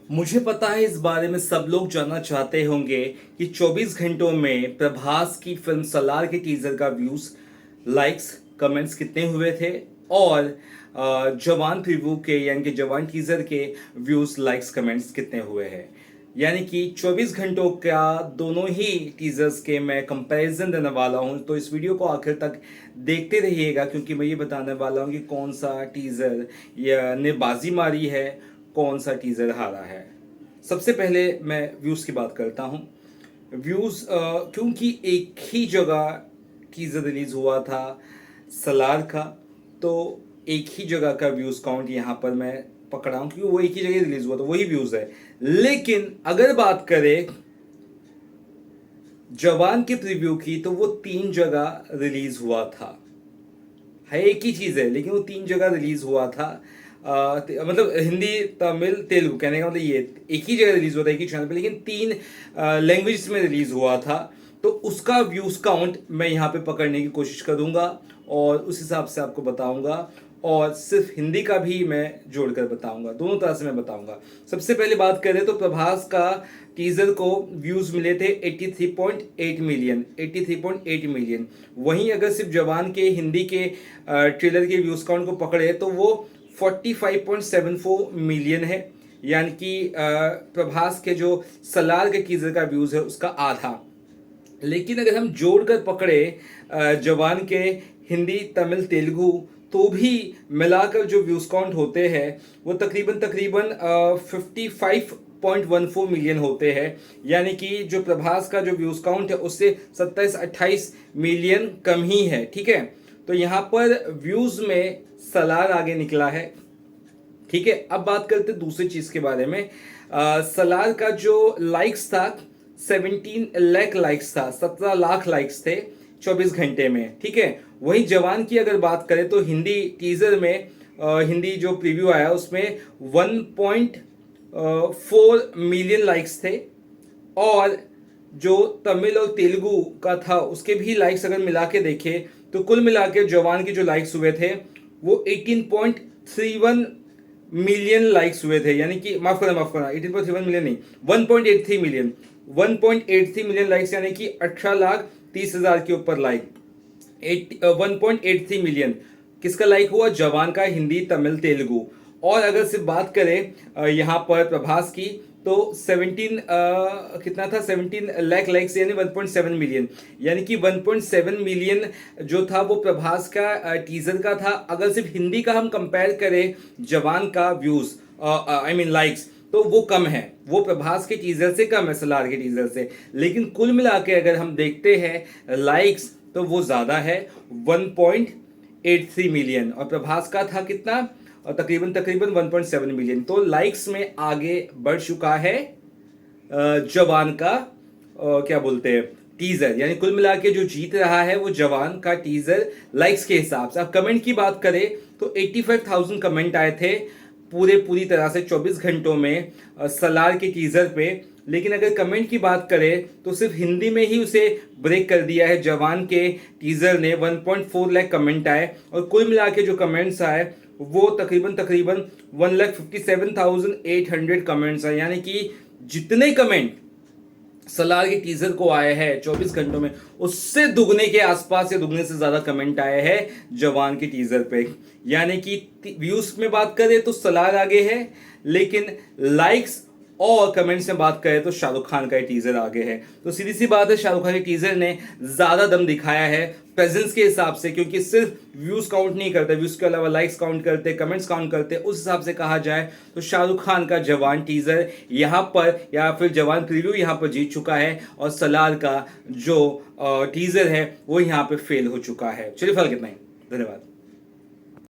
मुझे पता है इस बारे में सब लोग जानना चाहते होंगे कि 24 घंटों में प्रभास की फिल्म सलार के टीजर का व्यूज, लाइक्स, कमेंट्स कितने हुए थे और जवान प्रीव्यू के यानी कि जवान टीजर के व्यूज, लाइक्स, कमेंट्स कितने हुए हैं। यानी कि 24 घंटों का दोनों ही टीजर्स के मैं कंपैरिजन देने वाला हूं, तो इस वीडियो को आखिर तक देखते रहिएगा क्योंकि मैं ये बताने वाला हूं कि कौन सा टीजर ने बाजी मारी है, कौन सा टीजर हारा है। सबसे पहले मैं व्यूज की बात करता हूं। व्यूज क्योंकि एक ही जगह टीजर रिलीज हुआ था सलार का, तो एक ही जगह का व्यूज काउंट यहां पर मैं पकड़ा हूं क्योंकि वो एक ही जगह रिलीज हुआ था, वही व्यूज है। लेकिन अगर बात करें जवान के प्रीव्यू की तो वो 3 जगह रिलीज हुआ था। है एक ही चीज है लेकिन वो 3 जगह रिलीज हुआ था। मतलब हिंदी, तमिल, तेलुगु, कहने का मतलब ये एक ही जगह रिलीज हुआ था, एक ही चैनल पे, लेकिन 3 लैंग्वेज में रिलीज हुआ था। तो उसका व्यूज काउंट मैं यहाँ पे पकड़ने की कोशिश करूंगा और उस हिसाब से आपको बताऊंगा, और सिर्फ हिंदी का भी मैं जोड़कर बताऊंगा, दोनों तरह से मैं बताऊंगा। सबसे पहले बात करें तो प्रभास का टीजर को व्यूज मिले थे 83.8 मिलियन, 83.8 मिलियन। वहीं अगर सिर्फ जवान के हिंदी के ट्रेलर के व्यूज काउंट को पकड़े तो वो 45.74 मिलियन है, यानी कि प्रभास के जो सलार के टीजर का व्यूज है उसका आधा। लेकिन अगर हम जोड़कर पकड़े जवान के हिंदी, तमिल, तेलुगु, तो भी मिलाकर जो व्यूज काउंट होते हैं वो तकरीबन तकरीबन 55.14 मिलियन होते हैं। यानी कि जो प्रभास का जो व्यूज काउंट है उससे 27-28 मिलियन कम ही है। ठीक है, तो यहाँ पर व्यूज में सलार आगे निकला है। ठीक है, अब बात करते दूसरी चीज के बारे में। सलार का जो लाइक्स था 17 लाख लाइक्स था, 17 लाख लाइक्स थे 24 घंटे में। ठीक है, वही जवान की अगर बात करें तो हिंदी टीजर में हिंदी जो प्रीव्यू आया उसमें 1.4 मिलियन लाइक्स थे, और जो तमिल और तेलुगु का था उसके भी लाइक्स अगर मिला के देखे तो कुल मिला के जवान के जो लाइक्स हुए थे वो 18.31 मिलियन लाइक्स हुए थे। यानी कि माफ करना 18.31 मिलियन नहीं, 1.83 मिलियन, 1.83 मिलियन लाइक्स, यानी कि 18,30,000 के ऊपर लाइक। 1.83 मिलियन किसका लाइक हुआ? जवान का, हिंदी, तमिल, तेलुगु। और अगर सिर्फ बात करें यहाँ पर प्रभास की तो 17 कितना था, 17 लाख लाइक्स यानी 1.7 मिलियन, यानी कि 1.7 मिलियन जो था वो प्रभास का टीजर का था। अगर सिर्फ हिंदी का हम कंपेयर करें जवान का व्यूज, आई मीन लाइक्स, तो वो कम है, वो प्रभास के टीजर से कम है, सलार के टीजर से। लेकिन कुल मिला के अगर हम देखते हैं लाइक्स तो वो ज्यादा है, 1.83 मिलियन, और प्रभास का था कितना, तकरीबन तकरीबन 1.7 मिलियन। तो लाइक्स में आगे बढ़ चुका है जवान का क्या बोलते हैं टीजर, यानी कुल मिला के जो जीत रहा है वो जवान का टीजर लाइक्स के हिसाब से। अब कमेंट की बात करें तो 85,000 कमेंट आए थे पूरी तरह से 24 घंटों में सलार के टीजर पे। लेकिन अगर कमेंट की बात करें तो सिर्फ हिंदी में ही उसे ब्रेक कर दिया है जवान के टीजर ने, 1.4 लाख कमेंट आए, और कुल मिला के जो कमेंट्स आए वो तकरीबन तकरीबन 1,57,800 कमेंट्स आए। यानी कि जितने कमेंट सलार के टीजर को आए हैं 24 घंटों में उससे दुगने के आसपास या दुगने से ज्यादा कमेंट आए हैं जवान के टीजर पे। यानी कि व्यूज में बात करें तो सलार आगे है, लेकिन लाइक्स और कमेंट्स में बात करें तो शाहरुख खान का टीजर आगे है। तो सीधी सी बात है, शाहरुख खान के टीजर ने ज्यादा दम दिखाया है प्रेजेंस के हिसाब से, क्योंकि सिर्फ व्यूज काउंट नहीं करते, व्यूज के अलावा लाइक्स काउंट करते, कमेंट्स काउंट करते। उस हिसाब से कहा जाए तो शाहरुख खान का जवान टीजर यहाँ पर या फिर जवान प्रीव्यू यहाँ पर जीत चुका है, और सलार का जो टीजर है वो यहाँ पे फेल हो चुका है। चलिए, फर्क इतना ही। धन्यवाद।